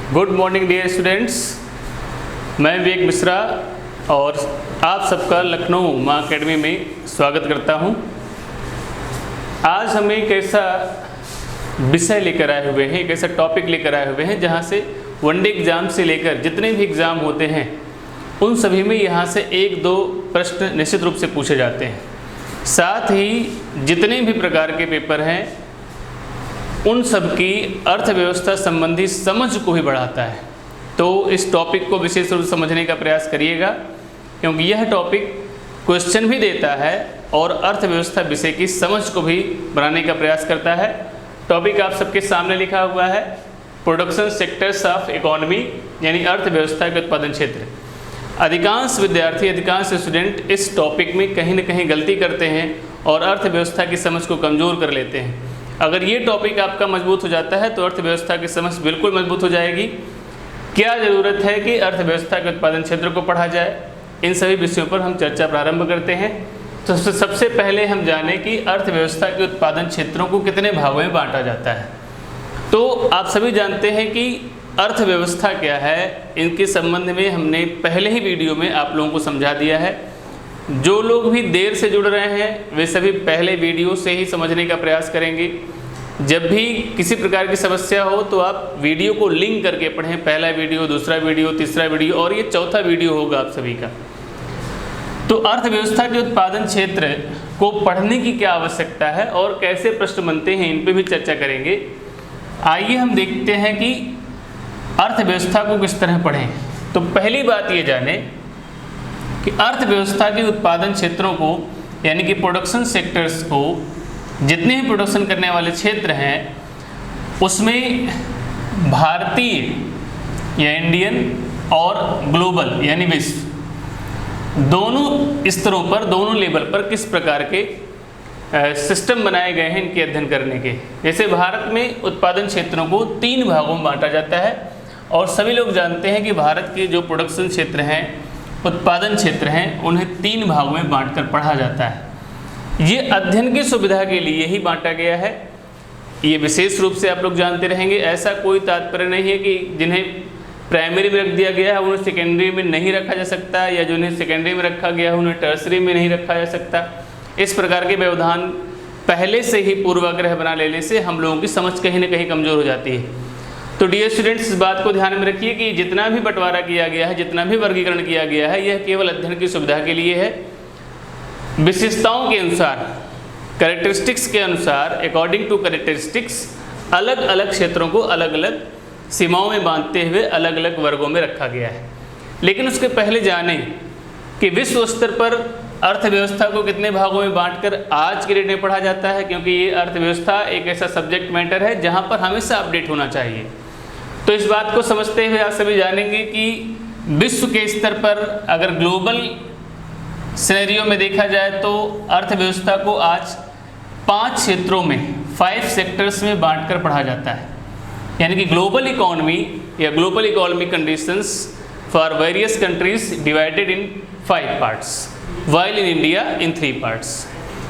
Good morning dear students, मैं विवेक मिश्रा और आप सबका लखनऊ माँ अकेडमी में स्वागत करता हूँ। आज हम एक ऐसा विषय लेकर आए हुए हैं, एक ऐसा टॉपिक लेकर आए हुए हैं जहाँ से वनडे एग्ज़ाम से लेकर जितने भी एग्ज़ाम होते हैं उन सभी में यहाँ से एक दो प्रश्न निश्चित रूप से पूछे जाते हैं। साथ ही जितने भी प्रकार के पेपर हैं उन सब की अर्थव्यवस्था संबंधी समझ को भी बढ़ाता है। तो इस टॉपिक को विशेष रूप से समझने का प्रयास करिएगा, क्योंकि यह टॉपिक क्वेश्चन भी देता है और अर्थव्यवस्था विषय की समझ को भी बढ़ाने का प्रयास करता है। टॉपिक आप सबके सामने लिखा हुआ है, प्रोडक्शन सेक्टर्स ऑफ इकोनॉमी, यानी अर्थव्यवस्था के उत्पादन क्षेत्र। अधिकांश विद्यार्थी, अधिकांश स्टूडेंट इस टॉपिक में कहीं ना कहीं गलती करते हैं और अर्थव्यवस्था की समझ को कमज़ोर कर लेते हैं। अगर ये टॉपिक आपका मजबूत हो जाता है तो अर्थव्यवस्था की समझ बिल्कुल मजबूत हो जाएगी। क्या ज़रूरत है कि अर्थव्यवस्था के उत्पादन क्षेत्र को पढ़ा जाए, इन सभी विषयों पर हम चर्चा प्रारंभ करते हैं। तो सबसे पहले हम जानें कि अर्थव्यवस्था के उत्पादन क्षेत्रों को कितने भागों में बांटा जाता है। तो आप सभी जानते हैं कि अर्थव्यवस्था क्या है, इनके संबंध में हमने पहले ही वीडियो में आप लोगों को समझा दिया है। जो लोग भी देर से जुड़ रहे हैं वे सभी पहले वीडियो से ही समझने का प्रयास करेंगे। जब भी किसी प्रकार की समस्या हो तो आप वीडियो को लिंक करके पढ़ें, पहला वीडियो, दूसरा वीडियो, तीसरा वीडियो और ये चौथा वीडियो होगा आप सभी का। तो अर्थव्यवस्था के उत्पादन क्षेत्र को पढ़ने की क्या आवश्यकता है और कैसे प्रश्न बनते हैं, इन पर भी चर्चा करेंगे। आइए हम देखते हैं कि अर्थव्यवस्था को किस तरह पढ़ें। तो पहली बात ये जानें कि अर्थव्यवस्था के उत्पादन क्षेत्रों को, यानी कि प्रोडक्शन सेक्टर्स को, जितने भी प्रोडक्शन करने वाले क्षेत्र हैं उसमें भारतीय या इंडियन और ग्लोबल यानी विश्व दोनों स्तरों पर, दोनों लेवल पर किस प्रकार के सिस्टम बनाए गए हैं इनके अध्ययन करने के। जैसे भारत में उत्पादन क्षेत्रों को 3 भागों में बांटा जाता है और सभी लोग जानते हैं कि भारत के जो प्रोडक्शन क्षेत्र हैं, उत्पादन क्षेत्र हैं, उन्हें 3 भागों में बांटकर पढ़ा जाता है। ये अध्ययन की सुविधा के लिए ही बांटा गया है। ये विशेष रूप से आप लोग जानते रहेंगे। ऐसा कोई तात्पर्य नहीं है कि जिन्हें प्राइमरी में रख दिया गया है उन्हें सेकेंडरी में नहीं रखा जा सकता, या जिन्हें सेकेंडरी में रखा गया है उन्हें टर्सरी में नहीं रखा जा सकता। इस प्रकार के व्यवधान पहले से ही पूर्वाग्रह बना लेने से हम लोगों की समझ कहीं ना कहीं कमज़ोर हो जाती है। तो डियर स्टूडेंट्स, इस बात को ध्यान में रखिए कि जितना भी बंटवारा किया गया है, जितना भी वर्गीकरण किया गया है, यह केवल अध्ययन की सुविधा के लिए है। विशेषताओं के अनुसार, कैरेक्टरिस्टिक्स के अनुसार, अकॉर्डिंग टू कैरेक्टरिस्टिक्स, अलग अलग क्षेत्रों को अलग अलग सीमाओं में बांधते हुए अलग अलग वर्गों में रखा गया है। लेकिन उसके पहले जानें कि विश्व स्तर पर अर्थव्यवस्था को कितने भागों में बांटकर आज के डेट में पढ़ा जाता है, क्योंकि ये अर्थव्यवस्था एक ऐसा सब्जेक्ट मैटर है जहाँ पर हमेशा अपडेट होना चाहिए। तो इस बात को समझते हुए आप सभी जानेंगे कि विश्व के स्तर पर अगर ग्लोबल सिनेरियो में देखा जाए तो अर्थव्यवस्था को आज 5 क्षेत्रों में, 5 सेक्टर्स में बांटकर पढ़ा जाता है। यानी कि ग्लोबल इकोनॉमी या global economic conditions for various countries divided in 5 parts, while in India in 3 parts.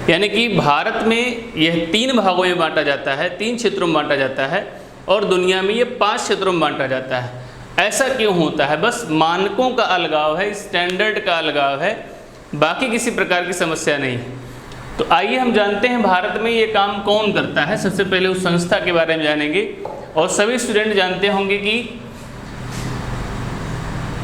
यानी कि भारत में यह 3 भागों में बांटा जाता है, 3 क्षेत्रों में बांटा जाता है और दुनिया में यह 5 क्षेत्रों में बांटा जाता है। ऐसा क्यों होता है? बस मानकों का अलगाव है, स्टैंडर्ड का अलगाव है, बाकी किसी प्रकार की समस्या नहीं है। तो आइए हम जानते हैं भारत में ये काम कौन करता है। सबसे पहले उस संस्था के बारे में जानेंगे। और सभी स्टूडेंट जानते होंगे कि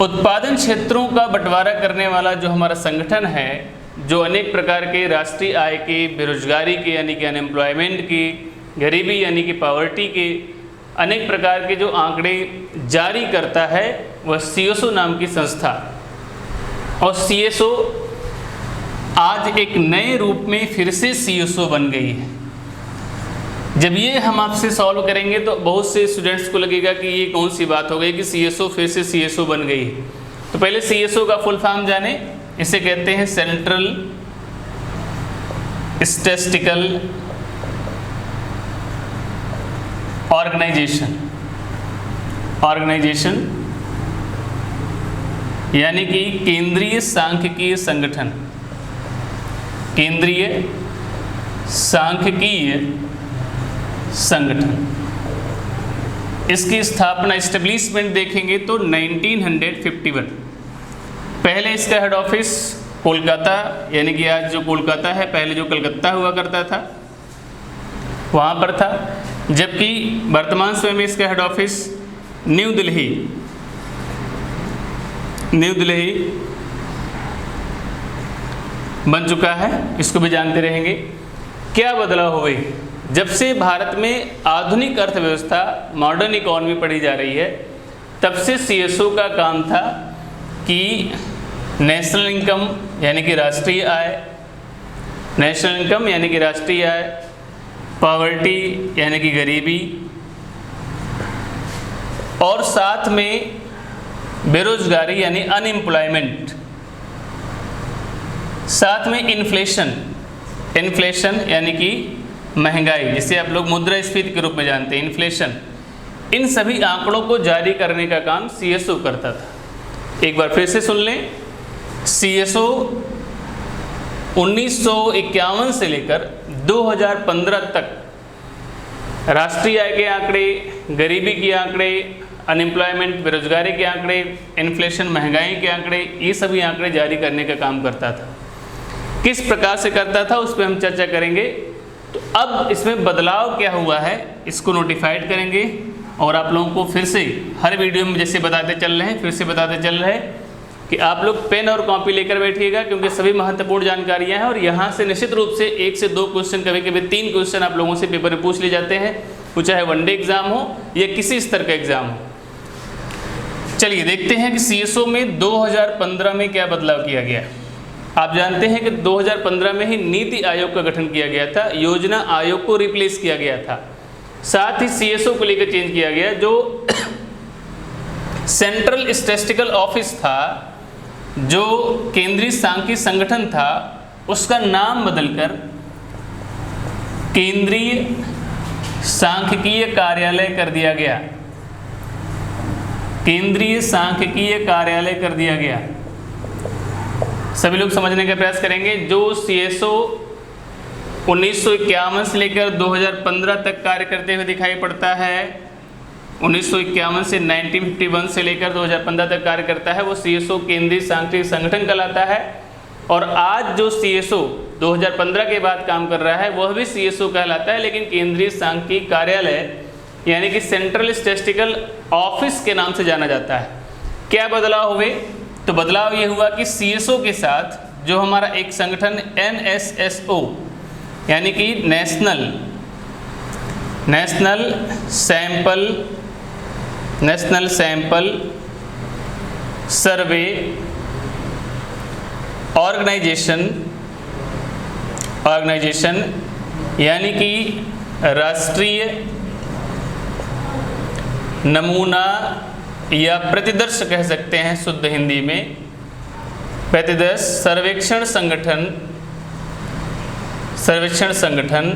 उत्पादन क्षेत्रों का बंटवारा करने वाला जो हमारा संगठन है, जो अनेक प्रकार के राष्ट्रीय आय के, बेरोजगारी के यानी कि अनएम्प्लॉयमेंट की, गरीबी यानी कि पॉवर्टी के अनेक प्रकार के जो आंकड़े जारी करता है, वह CSO नाम की संस्था। और CSO आज एक नए रूप में फिर से CSO बन गई है। जब ये हम आपसे सॉल्व करेंगे तो बहुत से स्टूडेंट्स को लगेगा कि ये कौन सी बात हो गई कि CSO फिर से CSO बन गई है। तो पहले CSO का फुल फॉर्म जाने। इसे कहते हैं सेंट्रल स्टैटिस्टिकल ऑर्गेनाइजेशन, यानी कि केंद्रीय सांख्यिकीय संगठन, केंद्रीय सांख्यिकीय संगठन। इसकी स्थापना इस्टेब्लिशमेंट देखेंगे तो 1951। पहले इसका हेड ऑफिस कोलकाता, यानी कि आज जो कोलकाता है, पहले जो कलकत्ता हुआ करता था वहाँ पर था, जबकि वर्तमान समय में इसका हेड ऑफिस न्यू दिल्ली बन चुका है। इसको भी जानते रहेंगे। क्या बदलाव हुए जब से भारत में आधुनिक अर्थव्यवस्था, मॉडर्न इकोनॉमी पढ़ी जा रही है, तब से सीएसओ का काम था कि नेशनल इनकम यानी कि राष्ट्रीय आय, पॉवर्टी यानी कि गरीबी, और साथ में बेरोजगारी यानी अनएम्प्लॉयमेंट, साथ में इन्फ्लेशन यानी कि महंगाई, जिसे आप लोग मुद्रास्फीति के रूप में जानते हैं, इन्फ्लेशन, इन सभी आंकड़ों को जारी करने का काम सीएसओ करता था। एक बार फिर से सुन लें, सीएसओ 1951 से लेकर 2015 तक राष्ट्रीय आय के आंकड़े, गरीबी के आंकड़े, अनएम्प्लॉयमेंट बेरोजगारी के आंकड़े, इन्फ्लेशन महंगाई के आंकड़े, ये सभी आंकड़े जारी करने का काम करता था। किस प्रकार से करता था उस पर हम चर्चा करेंगे। तो अब इसमें बदलाव क्या हुआ है इसको नोटिफाइड करेंगे, और आप लोगों को फिर से हर वीडियो में जैसे बताते चल रहे हैं, फिर से बताते चल रहे हैं कि आप लोग पेन और कॉपी लेकर बैठिएगा, क्योंकि सभी महत्वपूर्ण जानकारियां हैं। और यहाँ से निश्चित रूप से 1 से 2 क्वेश्चन, कभी कभी 3 क्वेश्चन आप लोगों से पेपर में पूछ लिए जाते हैं, वो चाहे वनडे एग्जाम हो या किसी स्तर का एग्जाम हो। चलिए देखते हैं कि सीएसओ में 2015 में क्या बदलाव किया गया। आप जानते हैं कि 2015 में ही नीति आयोग का गठन किया गया था, योजना आयोग को रिप्लेस किया गया था, साथ ही सीएसओ को लेकर चेंज किया गया। जो सेंट्रल स्टैटिस्टिकल ऑफिस था, जो केंद्रीय सांख्यिकी संगठन था, उसका नाम बदलकर केंद्रीय सांख्यिकीय कार्यालय कर दिया गया। केंद्रीय सांख्यिकीय कार्यालय कर दिया गया। सभी लोग समझने का प्रयास करेंगे। जो सीएसओ 1951 से लेकर 2015 तक कार्य करते हुए दिखाई पड़ता है, 1951 से 1951 से लेकर 2015 तक कार्य करता है, वो सीएसओ केंद्रीय सांख्यिकी संगठन कहलाता है। और आज जो सीएसओ 2015 के बाद काम कर रहा है वह भी सीएसओ कहलाता है, लेकिन केंद्रीय सांख्यिकी कार्यालय यानी कि सेंट्रल स्टैटिस्टिकल ऑफिस के नाम से जाना जाता है। क्या बदलाव हुए? तो बदलाव ये हुआ कि सीएसओ के साथ जो हमारा एक संगठन एनएसएसओ यानी कि नेशनल सैंपल सर्वे ऑर्गेनाइजेशन यानी कि राष्ट्रीय नमूना या प्रतिदर्श कह सकते हैं शुद्ध हिंदी में, प्रतिदर्श सर्वेक्षण संगठन,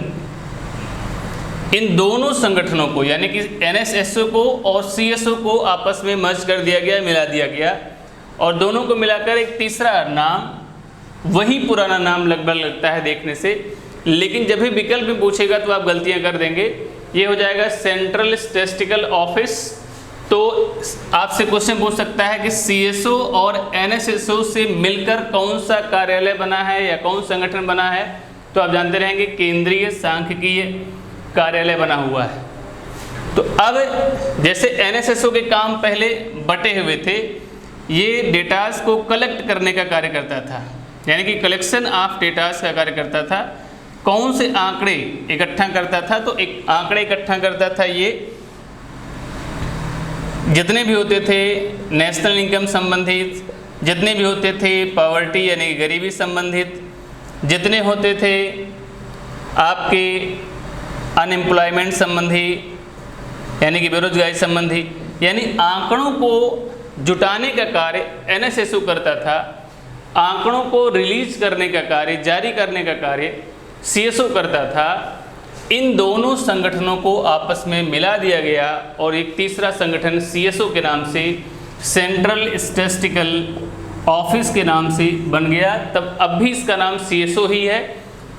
इन दोनों संगठनों को यानी कि एनएसएसओ को और सीएसओ को आपस में मर्ज कर दिया गया, मिला दिया गया, और दोनों को मिलाकर एक तीसरा नाम, वही पुराना नाम लगभग लगता है देखने से, लेकिन जब भी विकल्प में पूछेगा तो आप गलतियां कर देंगे। ये हो जाएगा सेंट्रल स्टैटिस्टिकल ऑफिस। तो आपसे क्वेश्चन पूछ सकता है कि सीएसओ और एनएसएसओ से मिलकर कौन सा कार्यालय बना है या कौन संगठन बना है, तो आप जानते रहेंगे केंद्रीय सांख्यिकीय कार्यालय बना हुआ है। तो अब जैसे एनएसएसओ के काम पहले बटे हुए थे, ये डेटास को कलेक्ट करने का कार्य करता था, यानी कि कलेक्शन ऑफ डेटास का कार्य करता था। कौन से आंकड़े इकट्ठा करता था? तो एक आंकड़े इकट्ठा करता था, ये जितने भी होते थे नेशनल इनकम संबंधित, जितने भी होते थे पॉवर्टी यानी गरीबी संबंधित, जितने होते थे आपके अनएम्प्लॉयमेंट संबंधी यानी कि बेरोजगारी संबंधी, यानी आंकड़ों को जुटाने का कार्य एनएसएसओ करता था, आंकड़ों को रिलीज करने का कार्य, जारी करने का कार्य सीएसओ करता था। इन दोनों संगठनों को आपस में मिला दिया गया और एक तीसरा संगठन सीएसओ के नाम से, सेंट्रल स्टैटिस्टिकल ऑफिस के नाम से बन गया। तब अब भी इसका नाम सीएसओ ही है।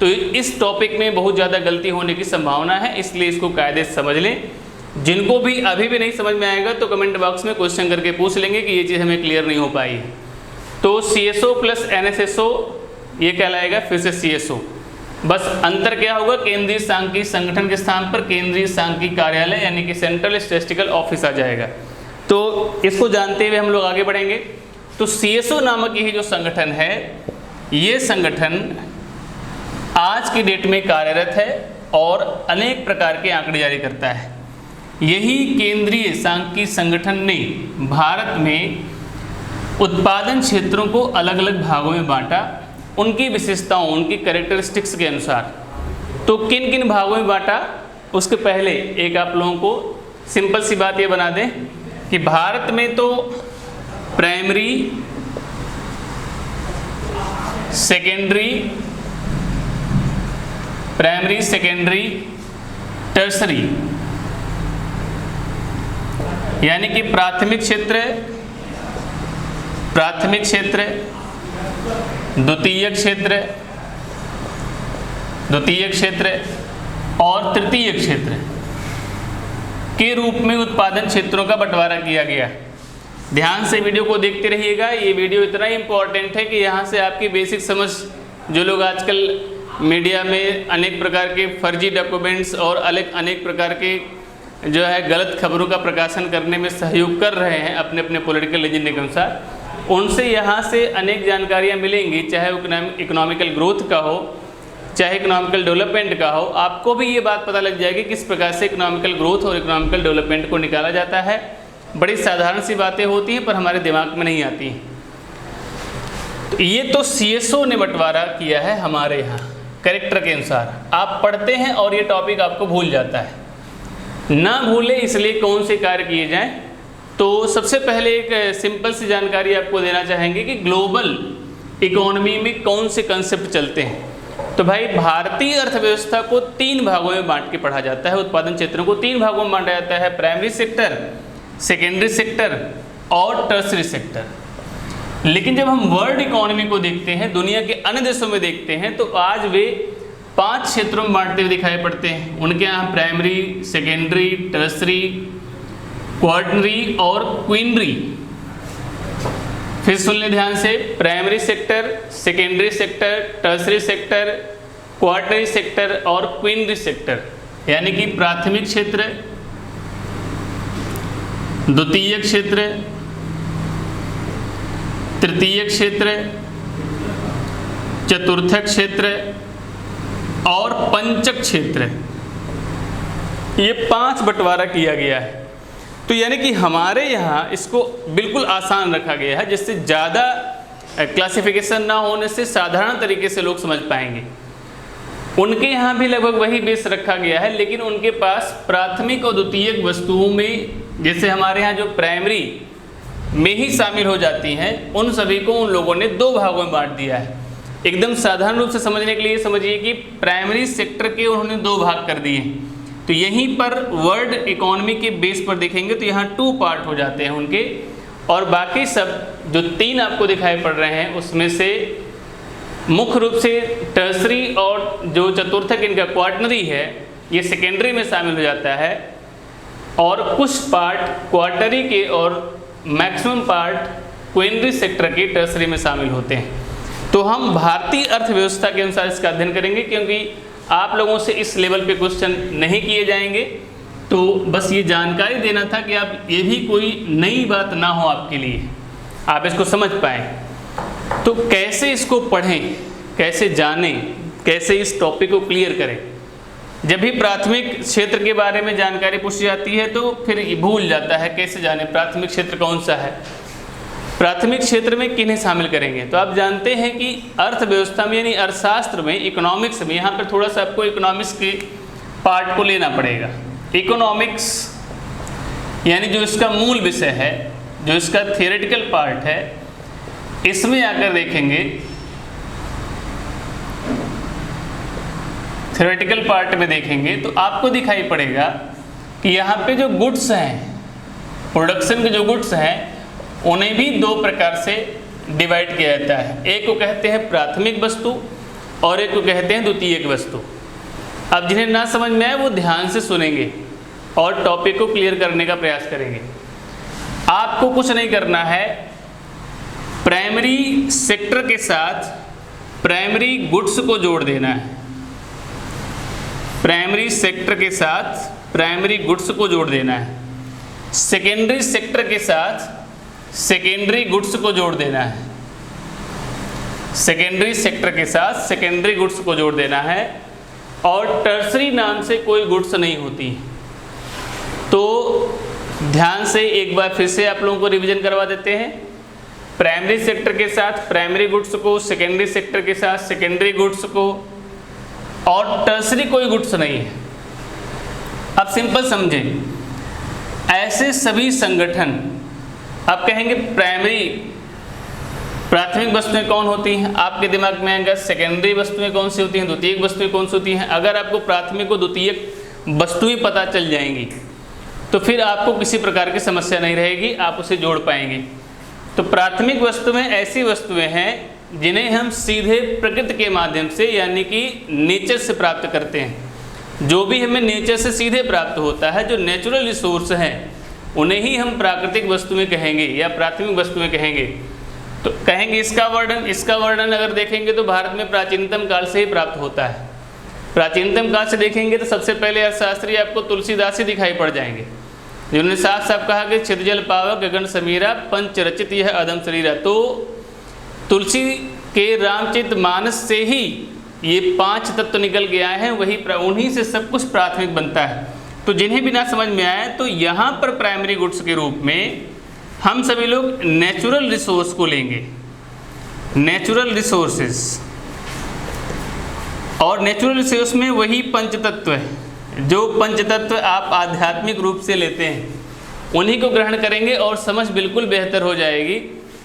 तो इस टॉपिक में बहुत ज़्यादा गलती होने की संभावना है, इसलिए इसको कायदे से समझ लें। जिनको भी अभी भी नहीं समझ में आएगा तो कमेंट बॉक्स में क्वेश्चन करके पूछ लेंगे कि ये चीज़ हमें क्लियर नहीं हो पाई है। तो CSO प्लस NSSO ये कहलाएगा फिर से CSO। बस अंतर क्या होगा, केंद्रीय सांख्यिकी संगठन के स्थान पर केंद्रीय सांख्यिकी कार्यालय यानी कि सेंट्रल स्टैटिस्टिकल ऑफिस आ जाएगा। तो इसको जानते हुए हम लोग आगे बढ़ेंगे। तो CSO नामक यही जो संगठन है, ये संगठन आज की डेट में कार्यरत है और अनेक प्रकार के आंकड़े जारी करता है। यही केंद्रीय सांख्यिकी संगठन ने भारत में उत्पादन क्षेत्रों को अलग अलग भागों में बांटा, उनकी विशेषताओं, उनकी कैरेक्टरिस्टिक्स के अनुसार। तो किन किन भागों में बांटा, उसके पहले एक आप लोगों को सिंपल सी बात ये बना दें कि भारत में तो प्राइमरी, सेकेंडरी, टर्सरी यानी कि प्राथमिक क्षेत्र, द्वितीयक क्षेत्र और तृतीयक क्षेत्र के रूप में उत्पादन क्षेत्रों का बंटवारा किया गया। ध्यान से वीडियो को देखते रहिएगा। ये वीडियो इतना इम्पोर्टेंट है कि यहाँ से आपकी बेसिक समझ, जो लोग आजकल मीडिया में अनेक प्रकार के फर्जी डॉक्यूमेंट्स और अनेक प्रकार के जो है गलत खबरों का प्रकाशन करने में सहयोग कर रहे हैं अपने अपने पॉलिटिकल एजेंडे के अनुसार, उनसे यहाँ से अनेक जानकारियाँ मिलेंगी, चाहे इकोनॉमिकल ग्रोथ का हो, चाहे इकोनॉमिकल डेवलपमेंट का हो। आपको भी ये बात पता लग जाएगी किस प्रकार से इकोनॉमिकल ग्रोथ और इकोनॉमिकल डेवलपमेंट को निकाला जाता है। बड़ी साधारण सी बातें होती हैं पर हमारे दिमाग में नहीं आती हैं। तो ये तो CSO ने बंटवारा किया है हमारे यहाँ कैरेक्टर के अनुसार। आप पढ़ते हैं और ये टॉपिक आपको भूल जाता है। ना भूले इसलिए कौन से कार्य किए जाएं। तो सबसे पहले एक सिंपल सी जानकारी आपको देना चाहेंगे कि ग्लोबल इकोनॉमी में कौन से कंसेप्ट चलते हैं। तो भाई भारतीय अर्थव्यवस्था को 3 भागों में बांट के पढ़ा जाता है। उत्पादन क्षेत्रों को 3 भागों में बांटा जाता है, प्राइमरी सेक्टर, सेकेंडरी सेक्टर और टर्सरी सेक्टर। लेकिन जब हम वर्ल्ड इकोनॉमी को देखते हैं, दुनिया के अन्य देशों में देखते हैं, तो आज वे 5 क्षेत्रों में बांटते हुए दिखाई पड़ते हैं। उनके यहाँ प्राइमरी, सेकेंडरी, टर्सरी, क्वार्टनरी और क्वीनरी। फिर सुन लें ध्यान से, primary sector, secondary sector, tertiary sector, quaternary sector और क्वीनरी सेक्टर। यानी कि प्राथमिक क्षेत्र, द्वितीयक क्षेत्र, तृतीयक क्षेत्र, चतुर्थक क्षेत्र और पंचक क्षेत्र। ये 5 बंटवारा किया गया है। तो यानी कि हमारे यहाँ इसको बिल्कुल आसान रखा गया है, जिससे ज़्यादा क्लासिफिकेशन ना होने से साधारण तरीके से लोग समझ पाएंगे। उनके यहाँ भी लगभग वही बेस रखा गया है, लेकिन उनके पास प्राथमिक और द्वितीयक वस्तुओं में, जैसे हमारे यहाँ जो प्राइमरी में ही शामिल हो जाती हैं, उन सभी को उन लोगों ने 2 भागों में बांट दिया है। एकदम साधारण रूप से समझने के लिए समझिए कि प्राइमरी सेक्टर के उन्होंने 2 भाग कर दिए हैं। तो यहीं पर वर्ल्ड इकोनॉमी के बेस पर देखेंगे तो यहाँ 2 पार्ट हो जाते हैं उनके, और बाकी सब जो 3 आपको दिखाई पड़ रहे हैं उसमें से मुख्य रूप से टर्सरी और जो चतुर्थक इनका क्वार्टनरी है, ये सेकेंडरी में शामिल हो जाता है, और कुछ पार्ट क्वार्टरी के और मैक्सिमम पार्ट क्वीनरी सेक्टर के टर्सरी में शामिल होते हैं। तो हम भारतीय अर्थव्यवस्था के अनुसार इसका अध्ययन करेंगे, क्योंकि आप लोगों से इस लेवल पे क्वेश्चन नहीं किए जाएंगे। तो बस ये जानकारी देना था कि आप ये भी कोई नई बात ना हो आपके लिए, आप इसको समझ पाएँ। तो कैसे इसको पढ़ें, कैसे जानें, कैसे इस टॉपिक को क्लियर करें। जब भी प्राथमिक क्षेत्र के बारे में जानकारी पूछी जाती है तो फिर भूल जाता है कैसे जाने प्राथमिक क्षेत्र कौन सा है, प्राथमिक क्षेत्र में किन्हें शामिल करेंगे। तो आप जानते हैं कि अर्थव्यवस्था में यानी अर्थशास्त्र में, इकोनॉमिक्स में, यहाँ पर थोड़ा सा आपको इकोनॉमिक्स के पार्ट को लेना पड़ेगा। इकोनॉमिक्स यानी जो इसका मूल विषय है, जो इसका थियोरेटिकल पार्ट है, इसमें आकर देखेंगे, थियोरेटिकल पार्ट में देखेंगे तो आपको दिखाई पड़ेगा कि यहाँ पे जो गुड्स हैं, प्रोडक्शन के जो गुड्स हैं, उन्हें भी 2 प्रकार से डिवाइड किया जाता है। एक को कहते हैं प्राथमिक वस्तु और एक को कहते हैं द्वितीयक वस्तु। अब जिन्हें ना समझ में आए वो ध्यान से सुनेंगे। और टॉपिक को क्लियर करने का प्रयास करेंगे। आपको कुछ नहीं करना है, प्राइमरी सेक्टर के साथ प्राइमरी गुड्स को जोड़ देना है। प्राइमरी सेक्टर के साथ प्राइमरी गुड्स को जोड़ देना है। सेकेंडरी सेक्टर के साथ सेकेंडरी गुड्स को जोड़ देना है। सेकेंडरी सेक्टर के साथ सेकेंडरी गुड्स को जोड़ देना है। और टर्सरी नाम से कोई गुड्स नहीं होती। तो ध्यान से एक बार फिर से आप लोगों को रिवीजन करवा देते हैं। प्राइमरी सेक्टर के साथ प्राइमरी गुड्स को, सेकेंडरी सेक्टर के साथ सेकेंडरी गुड्स को, और टर्सरी कोई गुड्स नहीं है। अब सिंपल समझें, ऐसे सभी संगठन, आप कहेंगे प्राइमरी प्राथमिक वस्तुएं कौन होती हैं, आपके दिमाग में आएगा सेकेंडरी वस्तुएं कौन सी होती हैं, द्वितीयक वस्तुएं कौन सी होती हैं। अगर आपको प्राथमिक और द्वितीयक वस्तुएं पता चल जाएंगी तो फिर आपको किसी प्रकार की समस्या नहीं रहेगी, आप उसे जोड़ पाएंगे। तो प्राथमिक वस्तुएं ऐसी वस्तुएं हैं जिन्हें हम सीधे प्रकृति के माध्यम से यानी कि नेचर से प्राप्त करते हैं। जो भी हमें नेचर से सीधे प्राप्त होता है, जो नेचुरल रिसोर्स हैं, उन्हें ही हम प्राकृतिक वस्तुएं कहेंगे या प्राथमिक वस्तुएं कहेंगे। तो कहेंगे इसका वर्णन अगर देखेंगे तो भारत में प्राचीनतम काल से ही प्राप्त होता है। प्राचीनतम काल से देखेंगे तो सबसे पहले अर्थशास्त्री आपको तुलसीदास ही दिखाई पड़ जाएंगे, जिन्होंने साफ साफ कहा कि छितजल पावक गगन समीरा पंच रचित यह अदम शरीरा। तो तुलसी के रामचरित मानस से ही ये 5 तत्व निकल के आए हैं, वही उन्हीं से सब कुछ प्राथमिक बनता है। तो जिन्हें भी ना समझ में आए तो यहाँ पर प्राइमरी गुड्स के रूप में हम सभी लोग नेचुरल रिसोर्स को लेंगे, नेचुरल रिसोर्सेस। और नेचुरल रिसोर्स में वही पंचतत्व है, जो पंचतत्व आप आध्यात्मिक रूप से लेते हैं, उन्हीं को ग्रहण करेंगे और समझ बिल्कुल बेहतर हो जाएगी।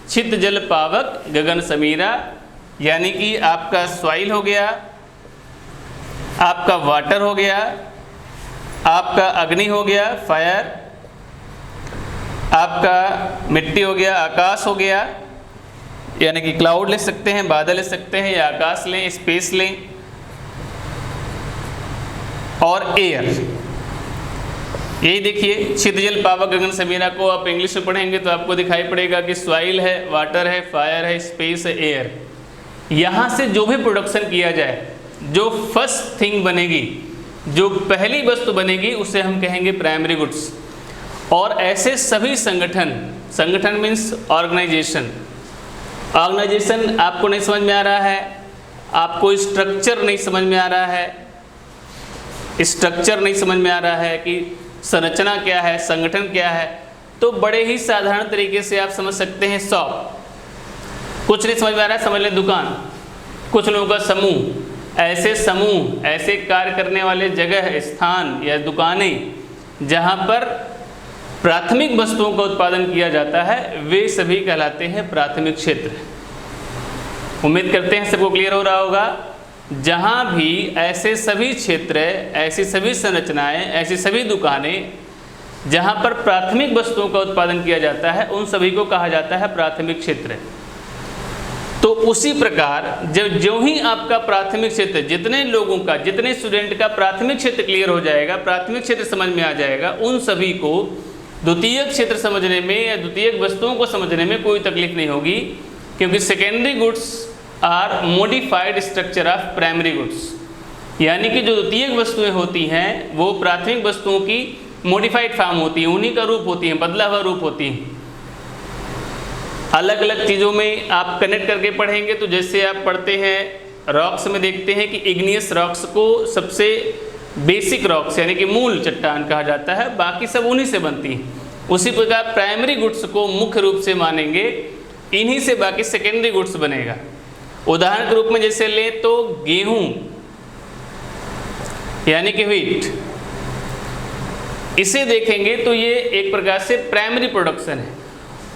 छित जल पावक गगन समीरा, यानी कि आपका सॉइल हो गया, आपका वाटर हो गया, आपका अग्नि हो गया फायर, आपका मिट्टी हो गया, आकाश हो गया, यानी कि क्लाउड ले सकते हैं, बादल ले सकते हैं, या आकाश लें, स्पेस लें, और एयर। यही देखिए छितजल पावक गगन समीरा को आप इंग्लिश में पढ़ेंगे तो आपको दिखाई पड़ेगा कि सॉइल है, वाटर है, फायर है, स्पेस है, एयर। यहाँ से जो भी प्रोडक्शन किया जाए, जो फर्स्ट थिंग बनेगी, जो पहली वस्तु बनेगी, उसे हम कहेंगे प्राइमरी गुड्स। और ऐसे सभी संगठन मीन्स ऑर्गेनाइजेशन आपको नहीं समझ में आ रहा है, आपको स्ट्रक्चर नहीं समझ में आ रहा है, स्ट्रक्चर नहीं समझ में आ रहा है कि संरचना क्या है, संगठन क्या है, तो बड़े ही साधारण तरीके से आप समझ सकते हैं शॉप। कुछ नहीं समझ में आ रहा है, समझ लें दुकान। कुछ लोगों का समूह, ऐसे कार्य करने वाले जगह, स्थान या दुकानें जहाँ पर प्राथमिक वस्तुओं का उत्पादन किया जाता है, वे सभी कहलाते हैं प्राथमिक क्षेत्र। उम्मीद करते हैं सबको क्लियर हो रहा होगा। जहाँ भी ऐसे सभी क्षेत्र, ऐसी सभी संरचनाएं, ऐसी सभी दुकानें जहाँ पर प्राथमिक वस्तुओं का उत्पादन किया जाता है, उन सभी को कहा जाता है प्राथमिक क्षेत्र। तो उसी प्रकार जब जो ही आपका प्राथमिक क्षेत्र, जितने लोगों का, जितने स्टूडेंट का प्राथमिक क्षेत्र क्लियर हो जाएगा, प्राथमिक क्षेत्र समझ में आ जाएगा, उन सभी को द्वितीयक क्षेत्र समझने में या द्वितीयक वस्तुओं को समझने में कोई तकलीफ नहीं होगी, क्योंकि secondary goods are modified structure of primary goods. यानी कि जो द्वितीयक वस्तुएं होती हैं वो प्राथमिक वस्तुओं की मॉडिफाइड फॉर्म होती हैं, उन्हीं का रूप होती हैं, बदला हुआ रूप होती हैं। अलग अलग चीज़ों में आप कनेक्ट करके पढ़ेंगे तो जैसे आप पढ़ते हैं रॉक्स में देखते हैं कि इग्नियस रॉक्स को सबसे बेसिक रॉक्स यानी कि मूल चट्टान कहा जाता है, बाकी सब उन्हीं से बनती हैं। उसी प्रकार प्राइमरी गुड्स को मुख्य रूप से मानेंगे, इन्हीं से बाकी सेकेंडरी गुड्स बनेगा। उदाहरण के रूप में जैसे लें तो गेहूं यानी कि व्हीट, इसे देखेंगे तो ये एक प्रकार से प्राइमरी प्रोडक्शन है,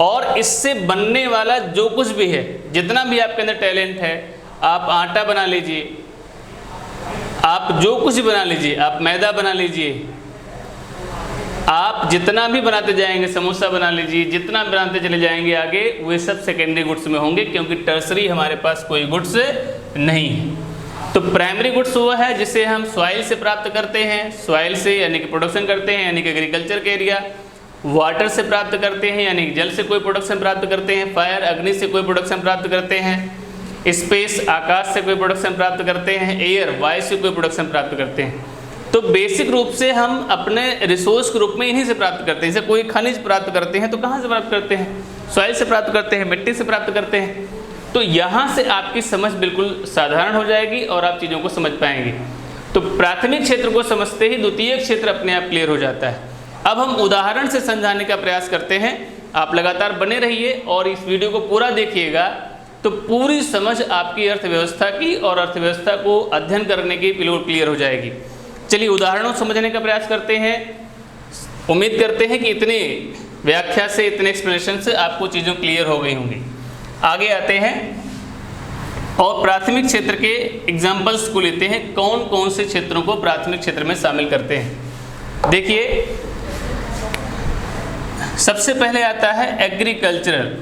और इससे बनने वाला जो कुछ भी है, जितना भी आपके अंदर टैलेंट है, आप आटा बना लीजिए, आप जो कुछ भी बना लीजिए, आप मैदा बना लीजिए, आप जितना भी बनाते जाएंगे, समोसा बना लीजिए, जितना बनाते चले जाएंगे आगे, वे सब सेकेंडरी गुड्स में होंगे, क्योंकि टर्सरी हमारे पास कोई गुड्स नहीं है। तो प्राइमरी गुड्स वो है जिसे हम सॉइल से प्राप्त करते हैं, सॉइल से यानी कि प्रोडक्शन करते हैं यानी कि एग्रीकल्चर के एरिया, वाटर से प्राप्त करते हैं यानी कि जल से कोई प्रोडक्शन प्राप्त करते हैं, फायर अग्नि से कोई प्रोडक्शन प्राप्त करते हैं, स्पेस आकाश से कोई प्रोडक्शन प्राप्त करते हैं, एयर वायु से कोई प्रोडक्शन प्राप्त करते हैं। तो बेसिक रूप से हम अपने रिसोर्स के रूप में इन्हीं से प्राप्त करते हैं। जैसे कोई खनिज प्राप्त करते हैं तो कहाँ से प्राप्त करते हैं, सॉइल से प्राप्त करते हैं, मिट्टी से प्राप्त करते हैं। तो यहाँ से आपकी समझ बिल्कुल साधारण हो जाएगी और आप चीज़ों को समझ पाएंगे। तो प्राथमिक क्षेत्र को समझते ही द्वितीय क्षेत्र अपने आप क्लियर हो जाता है। अब हम उदाहरण से समझाने का प्रयास करते हैं। आप लगातार बने रहिए और इस वीडियो को पूरा देखिएगा तो पूरी समझ आपकी अर्थव्यवस्था की और अर्थव्यवस्था को अध्ययन करने की बिल्कुल क्लियर हो जाएगी। चलिए उदाहरणों समझने का प्रयास करते हैं। उम्मीद करते हैं कि इतने व्याख्या से, इतने एक्सप्लेनेशन से आपको चीज़ों क्लियर हो गई होंगी। आगे आते हैं और प्राथमिक क्षेत्र के एग्जाम्पल्स को लेते हैं। कौन कौन से क्षेत्रों को प्राथमिक क्षेत्र में शामिल करते हैं। देखिए सबसे पहले आता है agriculture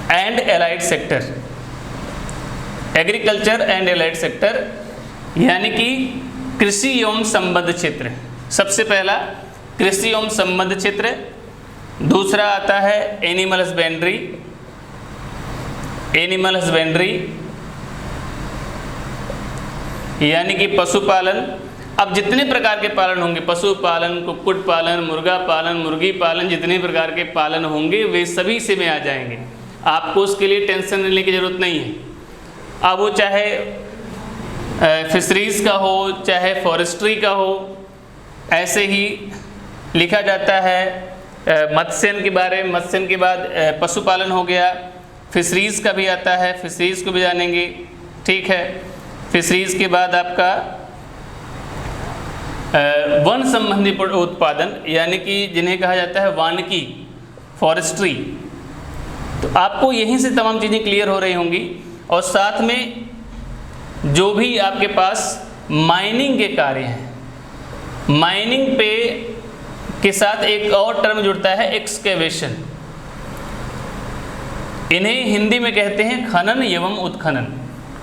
and allied sector. Agriculture and allied sector यानी कि कृषि एवं संबद्ध क्षेत्र। सबसे पहला कृषि एवं संबद्ध क्षेत्र। दूसरा आता है एनिमल हस्बेंड्री यानी कि पशुपालन। अब जितने प्रकार के पालन होंगे, पशुपालन, कुक्कुट पालन, मुर्गा पालन, मुर्गी पालन, जितने प्रकार के पालन होंगे वे सभी से में आ जाएंगे। आपको उसके लिए टेंशन लेने की ज़रूरत नहीं है। अब वो चाहे फिशरीज़ का हो, चाहे फॉरेस्ट्री का हो, ऐसे ही लिखा जाता है मत्स्यन के बारे में। मत्स्यन के बाद पशुपालन हो गया, फिशरीज़ का भी आता है, फिशरीज़ को भी जानेंगे, ठीक है। फिशरीज़ के बाद आपका वन संबंधी उत्पादन यानी कि जिन्हें कहा जाता है वानिकी, फॉरेस्ट्री। तो आपको यहीं से तमाम चीज़ें क्लियर हो रही होंगी। और साथ में जो भी आपके पास माइनिंग के कार्य हैं, माइनिंग पे के साथ एक और टर्म जुड़ता है एक्सकेवेशन। इन्हें हिंदी में कहते हैं खनन एवं उत्खनन।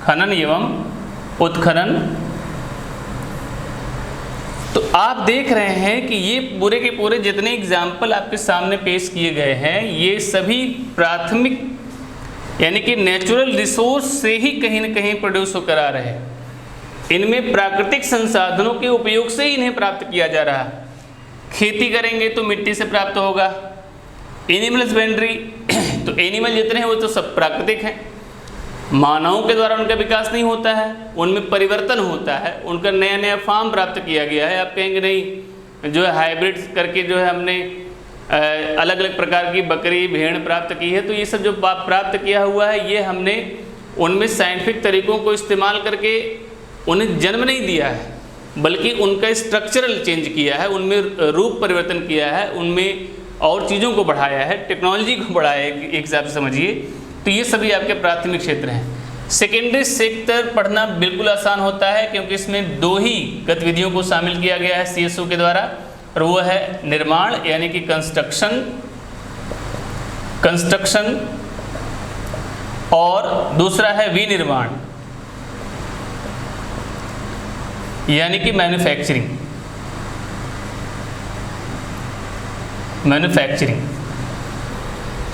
खनन एवं उत्खनन। तो आप देख रहे हैं कि ये पूरे के पूरे जितने एग्जाम्पल आपके सामने पेश किए गए हैं ये सभी प्राथमिक यानी कि नेचुरल रिसोर्स से ही कहीं न कहीं प्रोड्यूस होकर आ रहे हैं। इनमें प्राकृतिक संसाधनों के उपयोग से ही इन्हें प्राप्त किया जा रहा है। खेती करेंगे तो मिट्टी से प्राप्त होगा। एनिमल हस्बेंड्री तो एनिमल जितने हैं वो तो सब प्राकृतिक हैं, मानवों के द्वारा उनका विकास नहीं होता है, उनमें परिवर्तन होता है, उनका नया नया फार्म प्राप्त किया गया है। आप कहेंगे नहीं जो है हाइब्रिड करके जो है हमने अलग अलग प्रकार की बकरी भेड़ प्राप्त की है, तो ये सब जो प्राप्त किया हुआ है ये हमने उनमें साइंटिफिक तरीकों को इस्तेमाल करके उन्हें जन्म नहीं दिया है, बल्कि उनका स्ट्रक्चरल चेंज किया है, उनमें रूप परिवर्तन किया है, उनमें और चीज़ों को बढ़ाया है, टेक्नोलॉजी को बढ़ाया है, एक हिसाब से समझिए। तो ये सभी आपके प्राथमिक क्षेत्र हैं। सेकेंडरी सेक्टर पढ़ना बिल्कुल आसान होता है क्योंकि इसमें दो ही गतिविधियों को शामिल किया गया है CSO के द्वारा, और वो है निर्माण यानी कि कंस्ट्रक्शन और दूसरा है विनिर्माण यानी कि मैन्युफैक्चरिंग।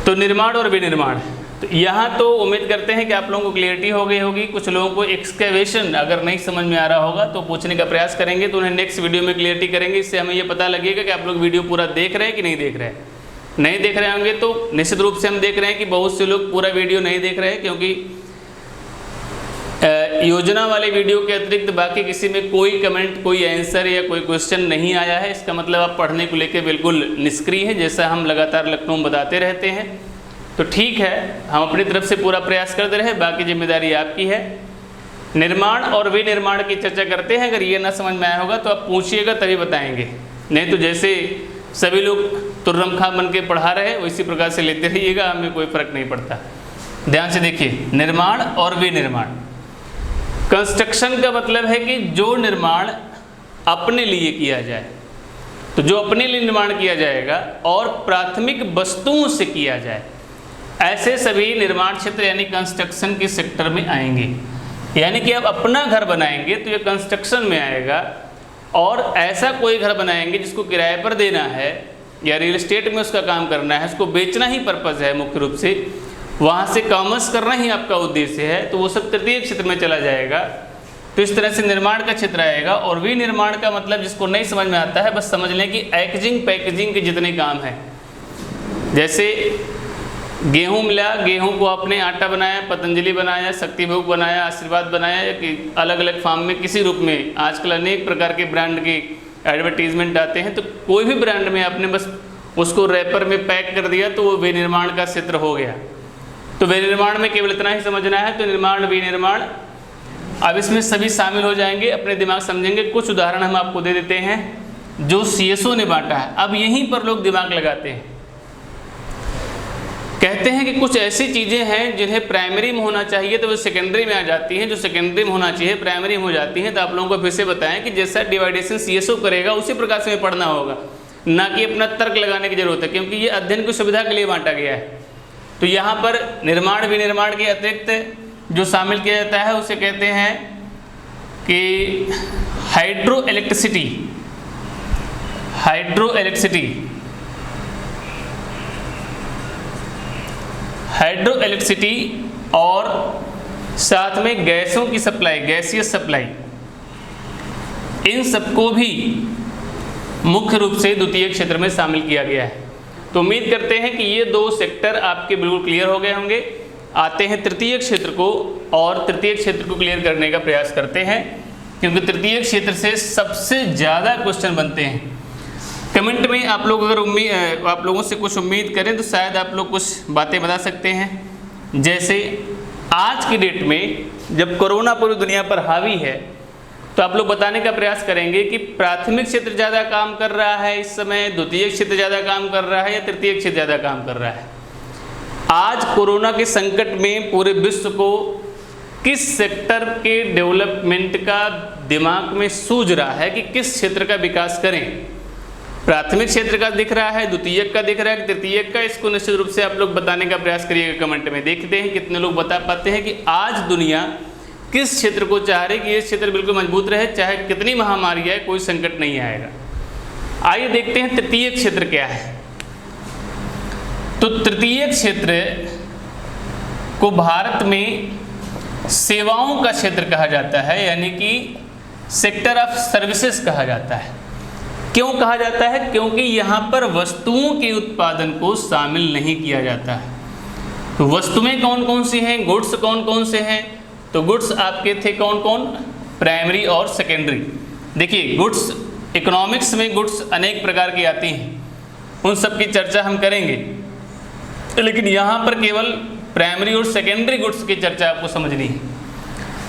तो निर्माण और विनिर्माण। तो यहाँ तो उम्मीद करते हैं कि आप लोगों को क्लियरिटी हो गई होगी। कुछ लोगों को एक्सकेवेशन अगर नहीं समझ में आ रहा होगा तो पूछने का प्रयास करेंगे, तो उन्हें नेक्स्ट वीडियो में क्लियरिटी करेंगे। इससे हमें ये पता लगेगा कि आप लोग वीडियो पूरा देख रहे हैं कि नहीं देख रहे हैं। नहीं देख रहे होंगे तो निश्चित रूप से हम देख रहे हैं कि बहुत से लोग पूरा वीडियो नहीं देख रहे हैं, क्योंकि योजना वाले वीडियो के अतिरिक्त बाकी किसी में कोई कमेंट, कोई आंसर या कोई क्वेश्चन नहीं आया है। इसका मतलब आप पढ़ने को लेकर बिल्कुल निष्क्रिय हैं, जैसा हम लगातार लखनऊ में बताते रहते हैं। तो ठीक है, हम अपनी तरफ से पूरा प्रयास करते रहे, बाकी जिम्मेदारी आपकी है। निर्माण और विनिर्माण की चर्चा करते हैं। अगर ये ना समझ में आया होगा तो आप पूछिएगा तभी बताएंगे, नहीं तो जैसे सभी लोग तुर्रम खां बन के पढ़ा रहे हैं उसी प्रकार से लेते रहिएगा, हमें कोई फर्क नहीं पड़ता। ध्यान से देखिए, निर्माण और विनिर्माण। कंस्ट्रक्शन का मतलब है कि जो निर्माण अपने लिए किया जाए, तो जो अपने लिए निर्माण किया जाएगा और प्राथमिक वस्तुओं से किया जाए। ऐसे सभी निर्माण क्षेत्र यानी कंस्ट्रक्शन के सेक्टर में आएंगे। यानी कि आप अपना घर बनाएंगे तो ये कंस्ट्रक्शन में आएगा, और ऐसा कोई घर बनाएंगे जिसको किराए पर देना है या रियल एस्टेट में उसका काम करना है, उसको बेचना ही पर्पज़ है मुख्य रूप से, वहाँ से कॉमर्स करना ही आपका उद्देश्य है, तो वो सब तृतीय क्षेत्र में चला जाएगा। तो इस तरह से निर्माण का क्षेत्र आएगा। और विनिर्माण का मतलब जिसको नहीं समझ में आता है बस समझ लें कि पैकेजिंग के जितने काम हैं, जैसे गेहूँ मिला, गेहूँ को आपने आटा बनाया, पतंजलि बनाया, शक्तिभोग बनाया, आशीर्वाद बनाया, या कि अलग अलग फॉर्म में किसी रूप में, आजकल अनेक प्रकार के ब्रांड के एडवर्टीजमेंट आते हैं, तो कोई भी ब्रांड में आपने बस उसको रैपर में पैक कर दिया तो वो विनिर्माण का क्षेत्र हो गया। तो विनिर्माण में केवल इतना ही समझना है। तो निर्माण, विनिर्माण, अब इसमें सभी शामिल हो जाएंगे, अपने दिमाग समझेंगे। कुछ उदाहरण हम आपको दे देते हैं जो सीएसओ ने बांटा है। अब यहीं पर लोग दिमाग लगाते हैं, कहते हैं कि कुछ ऐसी चीज़ें हैं जिन्हें प्राइमरी में होना चाहिए तो वो सेकेंडरी में आ जाती हैं, जो सेकेंडरी में होना चाहिए प्राइमरी में हो जाती हैं। तो आप लोगों को फिर से बताएं कि जैसा डिवाइडेशन सीएसओ करेगा उसी प्रकार से पढ़ना होगा, ना कि अपना तर्क लगाने की जरूरत है, क्योंकि ये अध्ययन की सुविधा के लिए बांटा गया है। तो यहाँ पर निर्माण, विनिर्माण के अतिरिक्त जो शामिल किया जाता है उसे कहते हैं कि हाइड्रो इलेक्ट्रिसिटी, हाइड्रो इलेक्ट्रिसिटी, और साथ में गैसों की सप्लाई, गैसियस सप्लाई, इन सबको भी मुख्य रूप से द्वितीय क्षेत्र में शामिल किया गया है। तो उम्मीद करते हैं कि ये दो सेक्टर आपके बिल्कुल क्लियर हो गए होंगे। आते हैं तृतीय क्षेत्र को, और तृतीय क्षेत्र को क्लियर करने का प्रयास करते हैं, क्योंकि तृतीय क्षेत्र से सबसे ज़्यादा क्वेश्चन बनते हैं। कमेंट में आप लोग अगर आप लोगों से कुछ उम्मीद करें तो शायद आप लोग कुछ बातें बता सकते हैं। जैसे आज की डेट में जब कोरोना पूरी दुनिया पर हावी है, तो आप लोग बताने का प्रयास करेंगे कि प्राथमिक क्षेत्र ज़्यादा काम कर रहा है इस समय, द्वितीय क्षेत्र ज़्यादा काम कर रहा है, या तृतीय क्षेत्र ज़्यादा काम कर रहा है। आज कोरोना के संकट में पूरे विश्व को किस सेक्टर के डेवलपमेंट का दिमाग में सूझ रहा है कि किस क्षेत्र का विकास करें? प्राथमिक क्षेत्र का दिख रहा है, द्वितीय का दिख रहा है, तृतीय का? इसको निश्चित रूप से आप लोग बताने का प्रयास करिएगा कमेंट में। देखते हैं कितने लोग बता पाते हैं कि आज दुनिया किस क्षेत्र को चाह रही कि ये क्षेत्र बिल्कुल मजबूत रहे, चाहे कितनी महामारी आए कोई संकट नहीं आएगा। आइए देखते हैं तृतीय क्षेत्र क्या है। तो तृतीय क्षेत्र को भारत में सेवाओं का क्षेत्र कहा जाता है, यानी कि सेक्टर ऑफ सर्विसेज कहा जाता है। क्यों कहा जाता है? क्योंकि यहाँ पर वस्तुओं के उत्पादन को शामिल नहीं किया जाता है। तो वस्तुएं कौन कौन सी हैं, गुड्स कौन कौन से हैं? तो गुड्स आपके थे कौन कौन? प्राइमरी और सेकेंडरी। देखिए गुड्स, इकोनॉमिक्स में गुड्स अनेक प्रकार की आती हैं, उन सब की चर्चा हम करेंगे, लेकिन यहाँ पर केवल प्राइमरी और सेकेंडरी गुड्स की चर्चा आपको समझनी है।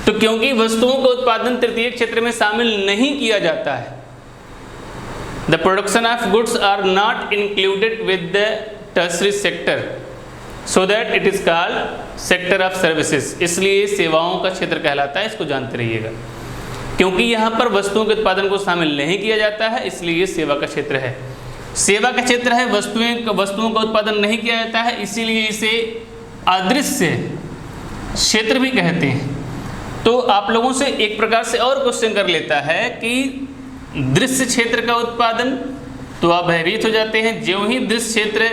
तो क्योंकि वस्तुओं का उत्पादन तृतीय क्षेत्र में शामिल नहीं किया जाता है, the production of goods are not included with the tertiary sector, so that it is called sector of services. इसलिए सेवाओं का क्षेत्र कहलाता है, इसको जानते रहिएगा। क्योंकि यहाँ पर वस्तुओं के उत्पादन को शामिल नहीं किया जाता है, इसलिए ये सेवा का क्षेत्र है। सेवा का क्षेत्र है, वस्तुओं का उत्पादन नहीं किया जाता है, इसीलिए इसे अदृश्य क्षेत्र भी कहते हैं। तो आप लोगों से एक प्रकार से और क्वेश्चन कर लेता है कि दृश्य क्षेत्र का उत्पादन, तो आप भयभीत हो जाते हैं। ज्यों ही दृश्य क्षेत्र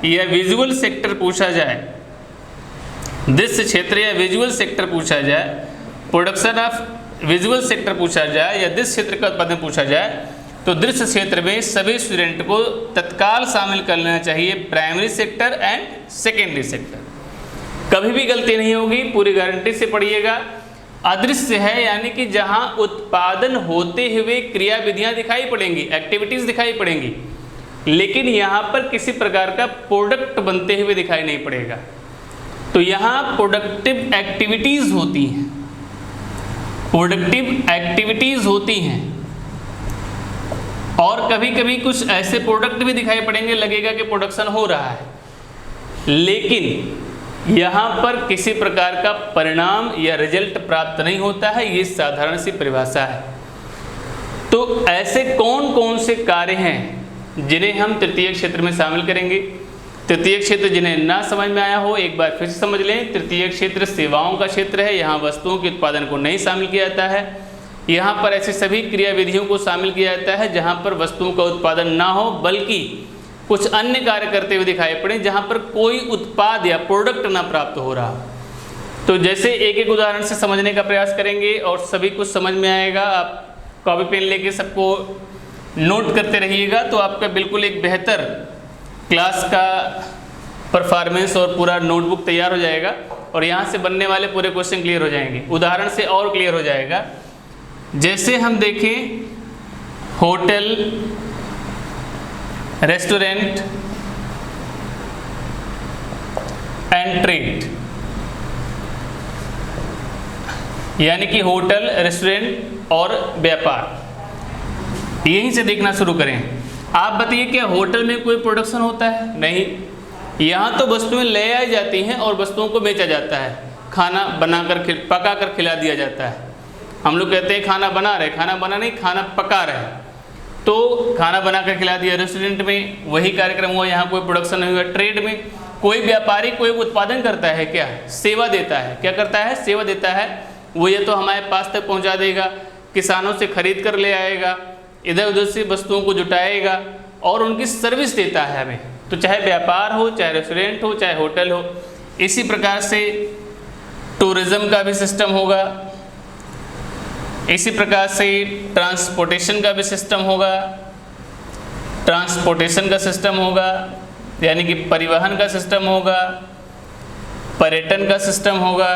या विजुअल सेक्टर पूछा जाए, दृश्य क्षेत्र या विजुअल सेक्टर पूछा जाए, प्रोडक्शन ऑफ विजुअल सेक्टर पूछा जाए, या दृश्य क्षेत्र का उत्पादन पूछा जाए, तो दृश्य क्षेत्र में सभी स्टूडेंट को तत्काल शामिल कर लेना चाहिए primary sector and secondary sector. कभी भी गलती नहीं होगी, पूरी गारंटी से पढ़िएगा। अदृश्य है यानी कि जहां उत्पादन होते हुए क्रियाविधियां दिखाई पड़ेंगी, एक्टिविटीज दिखाई पड़ेंगी, लेकिन यहां पर किसी प्रकार का प्रोडक्ट बनते हुए दिखाई नहीं पड़ेगा। तो यहां प्रोडक्टिव एक्टिविटीज होती हैं, प्रोडक्टिव एक्टिविटीज होती हैं, और कभी कभी कुछ ऐसे प्रोडक्ट भी दिखाई पड़ेंगे, लगेगा कि प्रोडक्शन हो रहा है, लेकिन यहाँ पर किसी प्रकार का परिणाम या रिजल्ट प्राप्त नहीं होता है। ये साधारण सी परिभाषा है। तो ऐसे कौन कौन से कार्य हैं जिन्हें हम तृतीय क्षेत्र में शामिल करेंगे? तृतीय क्षेत्र जिन्हें ना समझ में आया हो एक बार फिर से समझ लें। तृतीय क्षेत्र सेवाओं का क्षेत्र है, यहाँ वस्तुओं के उत्पादन को नहीं शामिल किया जाता है। यहाँ पर ऐसी सभी क्रियाविधियों को शामिल किया जाता है जहाँ पर वस्तुओं का उत्पादन ना हो बल्कि कुछ अन्य कार्य करते हुए दिखाई पड़े जहाँ पर कोई उत्पाद या प्रोडक्ट ना प्राप्त हो रहा। तो जैसे एक एक उदाहरण से समझने का प्रयास करेंगे और सभी कुछ समझ में आएगा। आप कॉपी पेन लेके सबको नोट करते रहिएगा तो आपका बिल्कुल एक बेहतर क्लास का परफॉर्मेंस और पूरा नोटबुक तैयार हो जाएगा और यहाँ से बनने वाले पूरे क्वेश्चन क्लियर हो जाएंगे, उदाहरण से और क्लियर हो जाएगा। जैसे हम देखें होटल, रेस्टोरेंट एंड ट्रेड, यानी कि होटल, रेस्टोरेंट और व्यापार, यहीं से देखना शुरू करें। आप बताइए क्या होटल में कोई प्रोडक्शन होता है? नहीं। यहाँ तो वस्तुएं ले आई जाती हैं और वस्तुओं को बेचा जाता है, खाना बनाकर पका कर खिला दिया जाता है। हम लोग कहते हैं खाना बना रहे, खाना बना नहीं, खाना पका रहे, तो खाना बना कर खिला दिया। रेस्टोरेंट में वही कार्यक्रम हुआ, यहाँ कोई प्रोडक्शन नहीं हुआ। ट्रेड में कोई व्यापारी कोई उत्पादन करता है, क्या सेवा देता है, क्या करता है, सेवा देता है। वो ये तो हमारे पास तक पहुँचा देगा, किसानों से खरीद कर ले आएगा, इधर उधर से वस्तुओं को जुटाएगा और उनकी सर्विस देता है हमें। तो चाहे व्यापार हो, चाहे रेस्टोरेंट हो, चाहे होटल हो। इसी प्रकार से टूरिज़्म का भी सिस्टम होगा, इसी प्रकार से ट्रांसपोर्टेशन का भी सिस्टम होगा, ट्रांसपोर्टेशन का सिस्टम होगा यानी कि परिवहन का सिस्टम होगा, पर्यटन का सिस्टम होगा,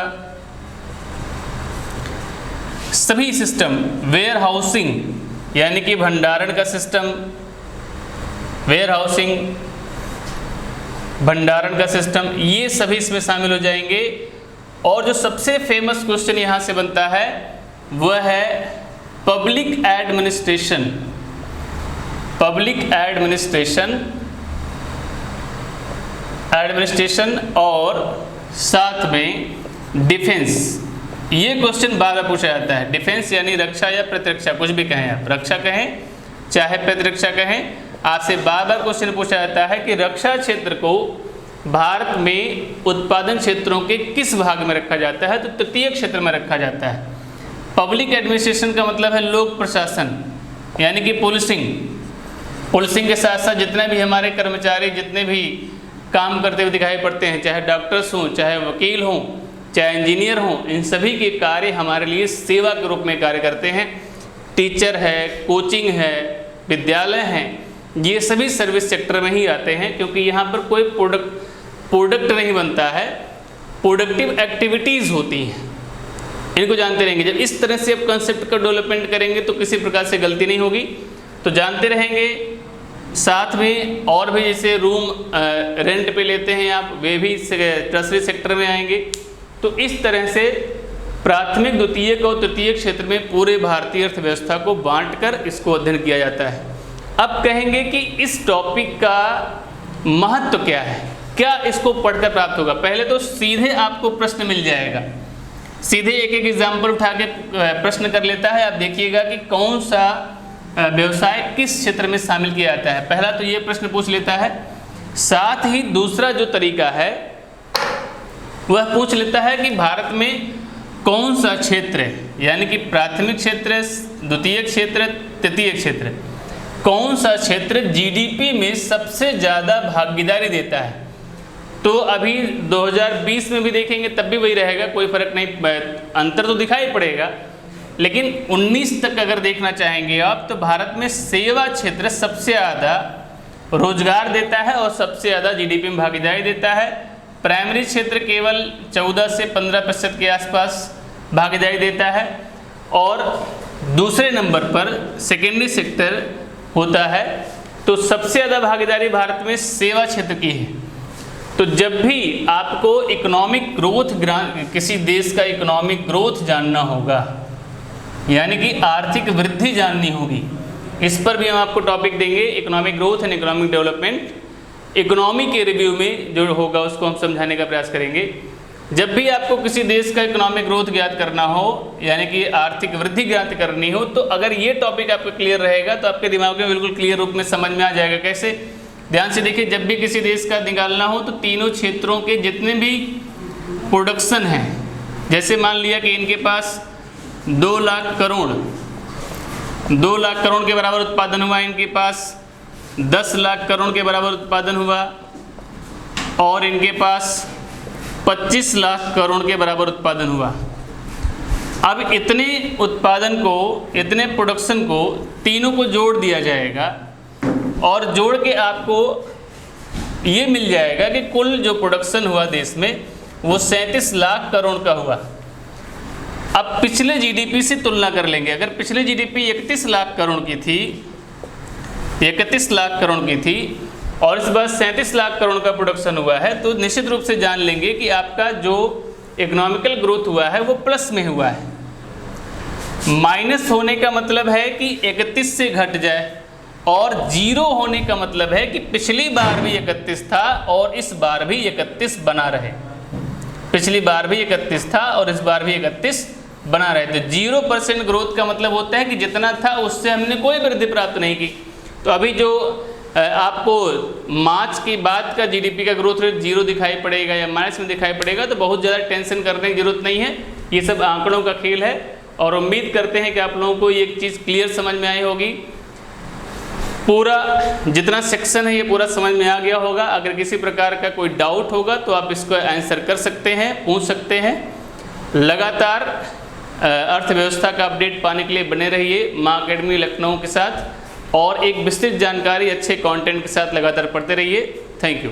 सभी सिस्टम, वेयर हाउसिंग यानी कि भंडारण का सिस्टम, वेयर हाउसिंग, भंडारण का सिस्टम, ये सभी इसमें शामिल हो जाएंगे। और जो सबसे फेमस क्वेश्चन यहाँ से बनता है वह है पब्लिक एडमिनिस्ट्रेशन। पब्लिक एडमिनिस्ट्रेशन और साथ में डिफेंस, ये क्वेश्चन बार बार पूछा जाता है। डिफेंस यानी रक्षा या प्रतिरक्षा, कुछ भी कहें आप, रक्षा कहें चाहे प्रतिरक्षा कहें, आपसे बार बार क्वेश्चन पूछा जाता है कि रक्षा क्षेत्र को भारत में उत्पादन क्षेत्रों के किस भाग में रखा जाता है? तो तृतीय क्षेत्र में रखा जाता है। पब्लिक एडमिनिस्ट्रेशन का मतलब है लोक प्रशासन यानी कि पुलिसिंग के साथ साथ जितने भी हमारे कर्मचारी जितने भी काम करते हुए दिखाई पड़ते हैं, चाहे डॉक्टर्स हों, चाहे वकील हों, चाहे इंजीनियर हों, इन सभी के कार्य हमारे लिए सेवा के रूप में कार्य करते हैं। टीचर है, कोचिंग है, विद्यालय हैं, ये सभी सर्विस सेक्टर में ही आते हैं क्योंकि यहाँ पर कोई प्रोडक्ट नहीं बनता है, प्रोडक्टिव एक्टिविटीज़ होती हैं। इनको जानते रहेंगे। जब इस तरह से आप कंसेप्ट का डेवलपमेंट करेंगे तो किसी प्रकार से गलती नहीं होगी, तो जानते रहेंगे। साथ में और भी जैसे रूम रेंट पे लेते हैं आप, वे भी टर्सरी सेक्टर में आएंगे। तो इस तरह से प्राथमिक, द्वितीयक और तृतीयक क्षेत्र में पूरे भारतीय अर्थव्यवस्था को बांटकर इसको अध्ययन किया जाता है। अब कहेंगे कि इस टॉपिक का महत्व क्या है, क्या इसको पढ़कर प्राप्त होगा। पहले तो सीधे आपको प्रश्न मिल जाएगा, सीधे एक एक एग्जाम्पल उठा के प्रश्न कर लेता है। आप देखिएगा कि कौन सा व्यवसाय किस क्षेत्र में शामिल किया जाता है। पहला तो ये प्रश्न पूछ लेता है। साथ ही दूसरा जो तरीका है वह पूछ लेता है कि भारत में कौन सा क्षेत्र है, यानी कि प्राथमिक क्षेत्र, द्वितीय क्षेत्र, तृतीय क्षेत्र, कौन सा क्षेत्र जीडीपी में सबसे ज़्यादा भागीदारी देता है। तो अभी 2020 में भी देखेंगे तब भी वही रहेगा, कोई फर्क नहीं, अंतर तो दिखाई पड़ेगा। लेकिन 19 तक अगर देखना चाहेंगे आप तो भारत में सेवा क्षेत्र सबसे ज़्यादा रोजगार देता है और सबसे ज़्यादा जीडीपी में भागीदारी देता है। प्राइमरी क्षेत्र केवल 14 से 15% के आसपास भागीदारी देता है और दूसरे नंबर पर सेकेंडरी सेक्टर होता है। तो सबसे ज़्यादा भागीदारी भारत में सेवा क्षेत्र की है। तो जब भी आपको इकोनॉमिक ग्रोथ, किसी देश का इकोनॉमिक ग्रोथ जानना होगा, यानी कि आर्थिक वृद्धि जाननी होगी, इस पर भी हम आपको टॉपिक देंगे, economic growth and economic development. Economy के रिव्यू में जो होगा उसको हम समझाने का प्रयास करेंगे। जब भी आपको किसी देश का इकोनॉमिक ग्रोथ ज्ञात करना हो, यानी कि आर्थिक वृद्धि ज्ञात करनी हो, तो अगर ये टॉपिक आपका क्लियर रहेगा तो आपके दिमाग में बिल्कुल क्लियर रूप में समझ में आ जाएगा। कैसे? ध्यान से देखिए, जब भी किसी देश का निकालना हो तो तीनों क्षेत्रों के जितने भी प्रोडक्शन हैं, जैसे मान लिया कि इनके पास 2 लाख करोड़ के बराबर उत्पादन हुआ, इनके पास 10 लाख करोड़ के बराबर उत्पादन हुआ, और इनके पास 25 लाख करोड़ के बराबर उत्पादन हुआ। अब इतने उत्पादन को, इतने प्रोडक्शन को तीनों को जोड़ दिया जाएगा और जोड़ के आपको ये मिल जाएगा कि कुल जो प्रोडक्शन हुआ देश में वो 37 लाख करोड़ का हुआ। अब पिछले जीडीपी से तुलना कर लेंगे। अगर पिछले जीडीपी 31 लाख करोड़ की थी, 31 लाख करोड़ की थी और इस बार 37 लाख करोड़ का प्रोडक्शन हुआ है, तो निश्चित रूप से जान लेंगे कि आपका जो इकोनॉमिकल ग्रोथ हुआ है वो प्लस में हुआ है। माइनस होने का मतलब है कि 31 से घट जाए, और जीरो होने का मतलब है कि पिछली बार भी 31 था और इस बार भी 31 बना रहे। पिछली बार भी 31 था और इस बार भी 31 बना रहे। तो 0% ग्रोथ का मतलब होता है कि जितना था उससे हमने कोई वृद्धि प्राप्त नहीं की। तो अभी जो आपको मार्च के बाद का जीडीपी का ग्रोथ रेट 0 दिखाई पड़ेगा या माइनस में दिखाई पड़ेगा, तो बहुत ज़्यादा टेंशन करने की जरूरत नहीं है। ये सब आंकड़ों का खेल है और उम्मीद करते हैं कि आप लोगों को ये चीज़ क्लियर समझ में आई होगी। पूरा जितना सेक्शन है ये पूरा समझ में आ गया होगा। अगर किसी प्रकार का कोई डाउट होगा तो आप इसको आंसर कर सकते हैं, पूछ सकते हैं। लगातार अर्थव्यवस्था का अपडेट पाने के लिए बने रहिए माँ अकेडमी लखनऊ के साथ, और एक विस्तृत जानकारी अच्छे कंटेंट के साथ लगातार पढ़ते रहिए। Thank you.